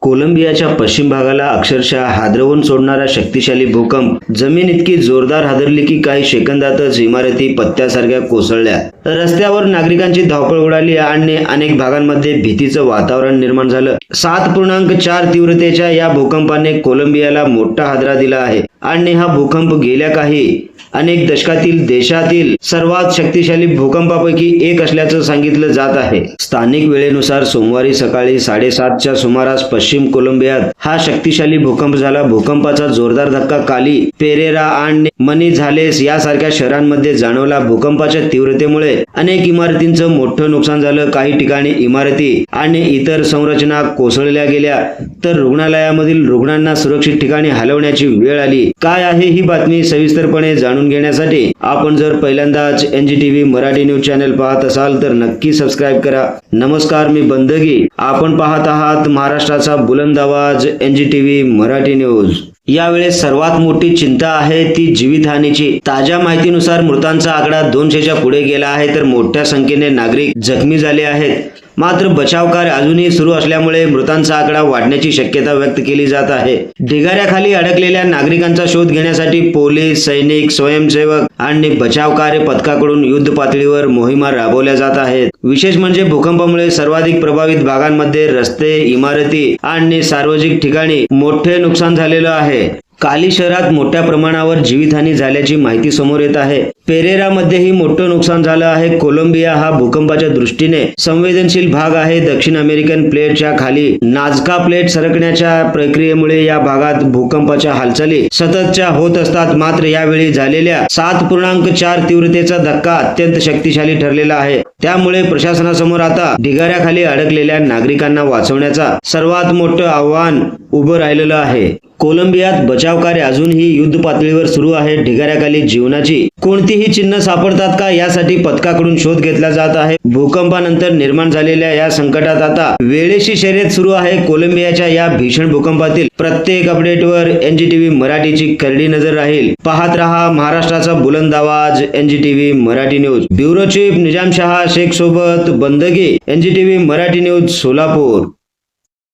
कोलंबियाच्या पश्चिम भागाला अक्षरशः हादरवून सोडणारा शक्तिशाली भूकंप. जमीन इतकी जोरदार हादरली की काही सेकंदातच इमारती पत्त्यासारख्या कोसळल्या. रस्त्यावर नागरिकांची धावपळ उडाली आणि अनेक भागांमध्ये भीतीचं वातावरण निर्माण झालं. 7.4 तीव्रतेच्या या भूकंपाने कोलंबियाला मोठा हादरा दिला आहे आणि हा भूकंप गेल्या अनेक दशकातील देशातील सर्वात शक्तिशाली भूकंपापैकी एक असल्याचं सांगितलं जात आहे. स्थानिक वेळेनुसार सोमवारी सकाळी 7:30च्या सुमारास पश्चिम कोलंबियात हा शक्तिशाली भूकंप झाला. भूकंपाचा जोरदार धक्का काली, पेरेरा आणि मनिझालेस यासारख्या शहरांमध्ये जाणवला. भूकंपाच्या तीव्रतेमुळे अनेक इमारतींचं मोठं नुकसान झालं. काही ठिकाणी इमारती आणि इतर संरचना कोसळल्या गेल्या तर रुग्णालयामधील रुग्णांना सुरक्षित ठिकाणी हलवण्याची वेळ आली. काय आहे ही बातमी सविस्तरपणे जाणून घेण्यासाठी आपण जर पहिल्यांदाच NGTV मराठी न्यूज चॅनल पाहत असाल तर नक्की सबस्क्राईब करा. नमस्कार, मी बंदगी. आपण पाहत आहात महाराष्ट्राचा बुलंद आवाज NGTV मराठी न्यूज. यावेळेस सर्वात मोठी चिंता आहे ती जीवितहानीची. ताज्या माहितीनुसार मृतांचा आकडा 200च्या पुढे गेला आहे तर मोठ्या संख्येने नागरिक जखमी झाले आहेत. मात्र बचाव कार्य अजूनही सुरू असल्यामुळे मृतांचा आकडा वाढण्याची शक्यता व्यक्त केली जात आहे. ढिगाऱ्याखाली अडकलेल्या नागरिकांचा शोध घेण्यासाठी पोलीस, सैनिक, स्वयंसेवक आणि बचाव कार्य पथकाकडून युद्ध पातळीवर मोहिमा राबवल्या जात आहेत. विशेष म्हणजे भूकंपामुळे सर्वाधिक प्रभावित भागांमध्ये रस्ते, इमारती आणि सार्वजनिक ठिकाणी मोठे नुकसान झालेलं आहे. काली शहरात मोठ्या प्रमाणावर जीवितहानी झाल्याची माहिती समोर येत आहे. पेरेरामध्येही मोठं नुकसान झालं आहे. कोलंबिया हा भूकंपाच्या दृष्टीने संवेदनशील भाग आहे. दक्षिण अमेरिकन प्लेटच्या खाली नाझका प्लेट सरकण्याच्या प्रक्रियेमुळे या भागात भूकंपाच्या हालचाली सततच्या होत असतात. मात्र यावेळी झालेल्या 7.4 तीव्रतेचा धक्का अत्यंत शक्तिशाली ठरलेला आहे. त्यामुळे प्रशासनासमोर आता ढिगाऱ्याखाली अडकलेल्या नागरिकांना वाचवण्याचा सर्वात मोठं आव्हान उभं राहिलेलं आहे. कोलंबियात बचाव कार्य अजूनही युद्ध पातळीवर सुरू आहे. ढिगाऱ्याखाली जीवनाची कोणतीही चिन्ह सापडतात का यासाठी पथकाकडून शोध घेतला जात आहे. भूकंपानंतर निर्माण झालेल्या या संकटात आता वेळेची शर्यत सुरू आहे. कोलंबियाच्या या भीषण भूकंपातील प्रत्येक अपडेटवर NGTV मराठीची करडी नजर राहील. पाहत रहा महाराष्ट्राचा बुलंद आवाज NGTV Marathi news. Bureau chief Nizamshah Shaikh सोबत बंदगी, NGTV मराठी न्यूज, सोलापूर.